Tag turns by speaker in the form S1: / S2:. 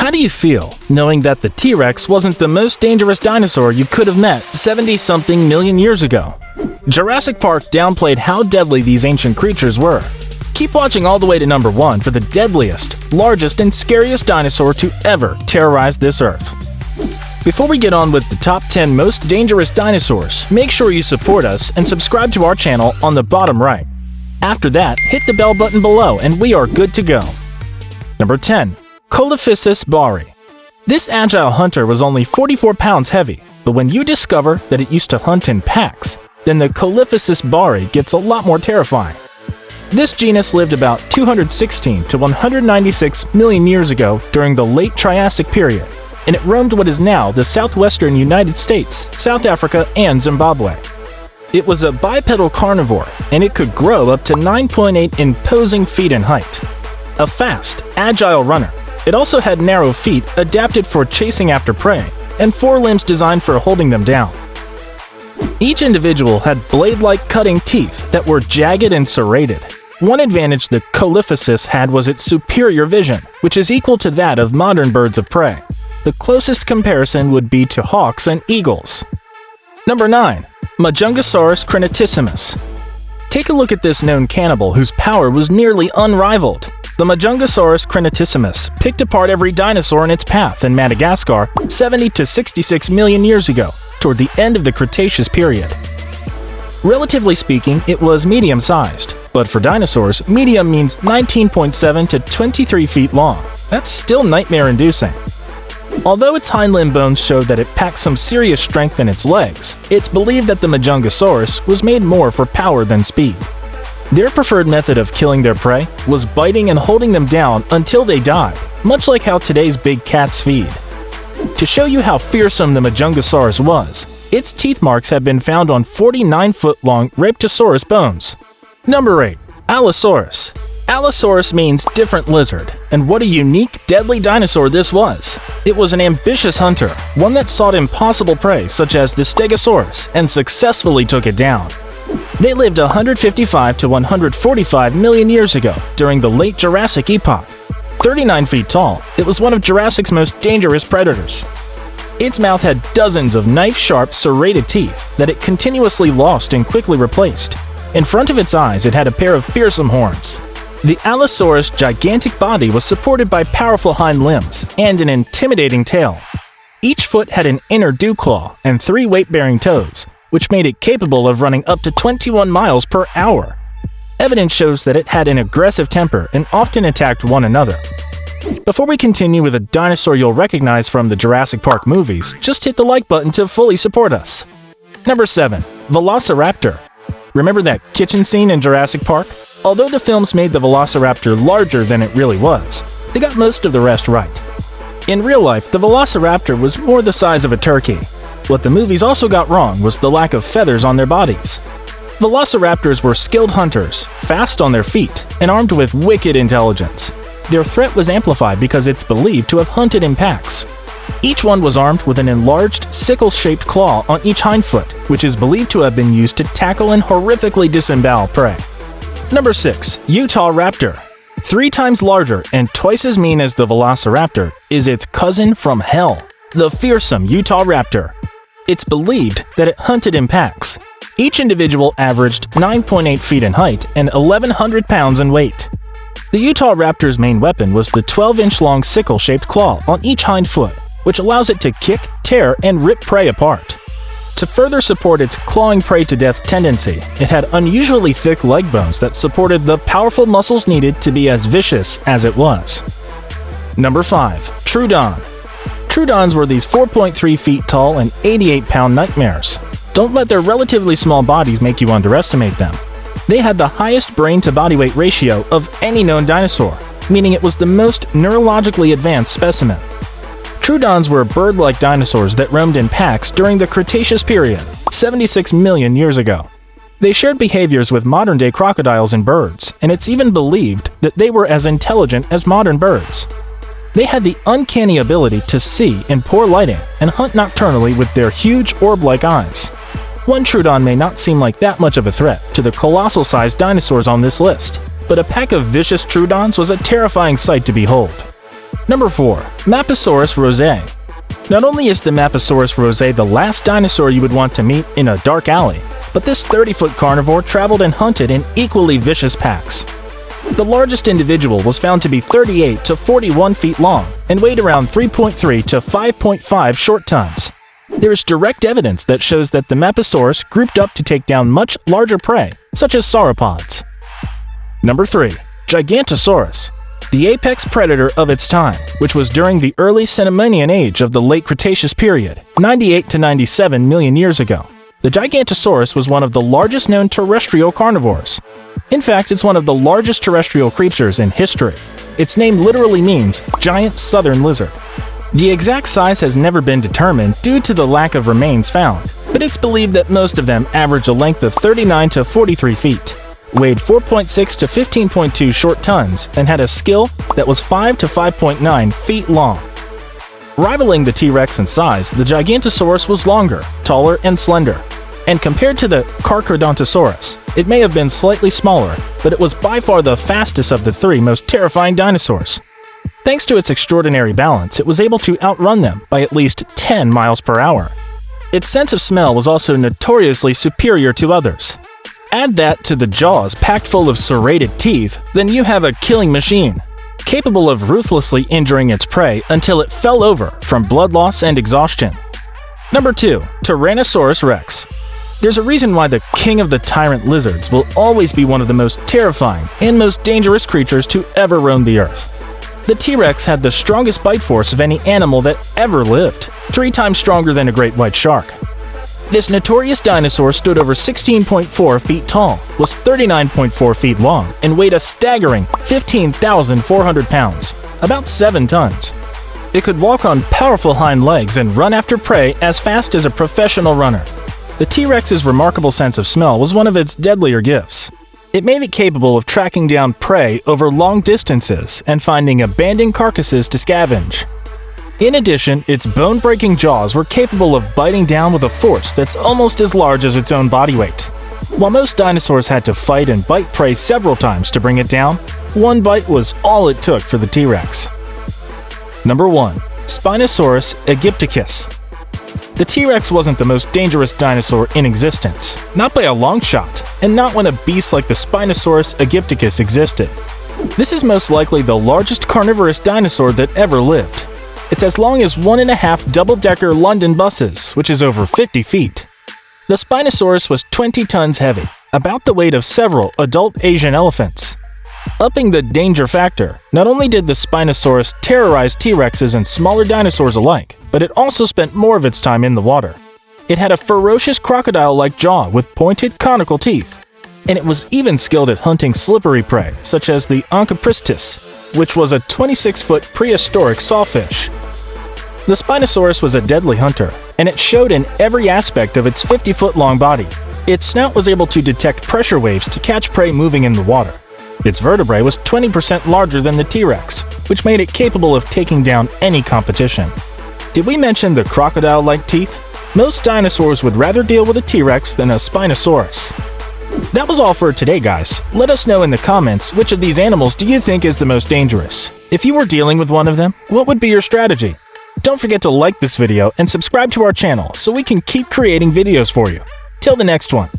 S1: How do you feel knowing that the T-Rex wasn't the most dangerous dinosaur you could have met 70-something million years ago? Jurassic Park downplayed how deadly these ancient creatures were. Keep watching all the way to number 1 for the deadliest, largest, and scariest dinosaur to ever terrorize this Earth. Before we get on with the top 10 most dangerous dinosaurs, make sure you support us and subscribe to our channel on the bottom right. After that, hit the bell button below and we are good to go. Number 10. Coelophysis This agile hunter was only 44 pounds heavy, but when you discover that it used to hunt in packs, then the Colyphasisbari gets a lot more terrifying. This genus lived about 216 to 196 million years ago during the late Triassic period, and it roamed what is now the southwestern United States, South Africa, and Zimbabwe. It was a bipedal carnivore, and it could grow up to 9.8 imposing feet in height. A fast, agile runner, it also had narrow feet adapted for chasing after prey, and forelimbs designed for holding them down. Each individual had blade-like cutting teeth that were jagged and serrated. One advantage the Coelophysis had was its superior vision, which is equal to that of modern birds of prey. The closest comparison would be to hawks and eagles. Number 9. Majungasaurus Crenatissimus. Take a look at this known cannibal whose power was nearly unrivaled. The Majungasaurus Crenatissimus picked apart every dinosaur in its path in Madagascar 70 to 66 million years ago, toward the end of the Cretaceous period. Relatively speaking, it was medium-sized, but for dinosaurs, medium means 19.7 to 23 feet long. That's still nightmare-inducing. Although its hind limb bones showed that it packed some serious strength in its legs, it's believed that the Majungasaurus was made more for power than speed. Their preferred method of killing their prey was biting and holding them down until they died, much like how today's big cats feed. To show you how fearsome the Majungasaurus was, its teeth marks have been found on 49-foot-long Raptosaurus bones. Number 8. Allosaurus. Allosaurus means different lizard, and what a unique, deadly dinosaur this was. It was an ambitious hunter, one that sought impossible prey such as the Stegosaurus and successfully took it down. They lived 155 to 145 million years ago during the late Jurassic epoch. 39 feet tall, it was one of Jurassic's most dangerous predators. Its mouth had dozens of knife-sharp, serrated teeth that it continuously lost and quickly replaced. In front of its eyes, it had a pair of fearsome horns. The Allosaurus' gigantic body was supported by powerful hind limbs and an intimidating tail. Each foot had an inner dew claw and 3 weight-bearing toes, which made it capable of running up to 21 miles per hour. Evidence shows that it had an aggressive temper and often attacked one another. Before we continue with a dinosaur you'll recognize from the Jurassic Park movies, just hit the like button to fully support us. Number 7. Velociraptor. Remember that kitchen scene in Jurassic Park? Although the films made the Velociraptor larger than it really was, they got most of the rest right. In real life, the Velociraptor was more the size of a turkey. What the movies also got wrong was the lack of feathers on their bodies. Velociraptors were skilled hunters, fast on their feet, and armed with wicked intelligence. Their threat was amplified because it's believed to have hunted in packs. Each one was armed with an enlarged, sickle-shaped claw on each hindfoot, which is believed to have been used to tackle and horrifically disembowel prey. Number 6. Utahraptor. 3 times larger and twice as mean as the Velociraptor is its cousin from hell, the fearsome Utahraptor. It's believed that it hunted in packs. Each individual averaged 9.8 feet in height and 1,100 pounds in weight. The Utahraptor's main weapon was the 12-inch-long sickle-shaped claw on each hind foot, which allows it to kick, tear, and rip prey apart. To further support its clawing prey-to-death tendency, it had unusually thick leg bones that supported the powerful muscles needed to be as vicious as it was. Number 5. Troodon. Troodons were these 4.3 feet tall and 88-pound nightmares. Don't let their relatively small bodies make you underestimate them. They had the highest brain-to-body weight ratio of any known dinosaur, meaning it was the most neurologically advanced specimen. Troodons were bird-like dinosaurs that roamed in packs during the Cretaceous period, 76 million years ago. They shared behaviors with modern-day crocodiles and birds, and it's even believed that they were as intelligent as modern birds. They had the uncanny ability to see in poor lighting and hunt nocturnally with their huge orb-like eyes. One Troodon may not seem like that much of a threat to the colossal-sized dinosaurs on this list, but a pack of vicious Troodons was a terrifying sight to behold. Number 4. Maposaurus Roseae. Not only is the Maposaurus Roseae the last dinosaur you would want to meet in a dark alley, but this 30-foot carnivore traveled and hunted in equally vicious packs. The largest individual was found to be 38 to 41 feet long and weighed around 3.3 to 5.5 short tons. There is direct evidence that shows that the Maposaurus grouped up to take down much larger prey, such as sauropods. Number 3. Giganotosaurus, the apex predator of its time, which was during the early Cenomanian age of the late Cretaceous period, 98 to 97 million years ago. The Giganotosaurus was one of the largest known terrestrial carnivores. In fact, it's one of the largest terrestrial creatures in history. Its name literally means giant southern lizard. The exact size has never been determined due to the lack of remains found, but it's believed that most of them average a length of 39 to 43 feet, weighed 4.6 to 15.2 short tons, and had a skill that was 5 to 5.9 feet long. Rivaling the T-Rex in size, the Giganotosaurus was longer, taller, and slender. And compared to the Carcharodontosaurus, it may have been slightly smaller, but it was by far the fastest of the three most terrifying dinosaurs. Thanks to its extraordinary balance, it was able to outrun them by at least 10 miles per hour. Its sense of smell was also notoriously superior to others. Add that to the jaws packed full of serrated teeth, then you have a killing machine, capable of ruthlessly injuring its prey until it fell over from blood loss and exhaustion. Number 2. Tyrannosaurus Rex. There's a reason why the king of the tyrant lizards will always be one of the most terrifying and most dangerous creatures to ever roam the earth. The T-Rex had the strongest bite force of any animal that ever lived, 3 times stronger than a great white shark. This notorious dinosaur stood over 16.4 feet tall, was 39.4 feet long, and weighed a staggering 15,400 pounds, about 7 tons. It could walk on powerful hind legs and run after prey as fast as a professional runner. The T-Rex's remarkable sense of smell was one of its deadlier gifts. It made it capable of tracking down prey over long distances and finding abandoned carcasses to scavenge. In addition, its bone-breaking jaws were capable of biting down with a force that's almost as large as its own body weight. While most dinosaurs had to fight and bite prey several times to bring it down, one bite was all it took for the T-Rex. Number 1. Spinosaurus Aegyptiacus. The T-Rex wasn't the most dangerous dinosaur in existence, not by a long shot, and not when a beast like the Spinosaurus Aegyptiacus existed. This is most likely the largest carnivorous dinosaur that ever lived. It's as long as 1.5 double-decker London buses, which is over 50 feet. The Spinosaurus was 20 tons heavy, about the weight of several adult Asian elephants. Upping the danger factor, not only did the Spinosaurus terrorize T-Rexes and smaller dinosaurs alike, but it also spent more of its time in the water. It had a ferocious crocodile-like jaw with pointed conical teeth, and it was even skilled at hunting slippery prey, such as the Onchopristis, which was a 26-foot prehistoric sawfish. The Spinosaurus was a deadly hunter, and it showed in every aspect of its 50-foot-long body. Its snout was able to detect pressure waves to catch prey moving in the water. Its vertebrae was 20% larger than the T-Rex, which made it capable of taking down any competition. Did we mention the crocodile-like teeth? Most dinosaurs would rather deal with a T-Rex than a Spinosaurus. That was all for today, guys. Let us know in the comments which of these animals do you think is the most dangerous. If you were dealing with one of them, what would be your strategy? Don't forget to like this video and subscribe to our channel so we can keep creating videos for you. Till the next one.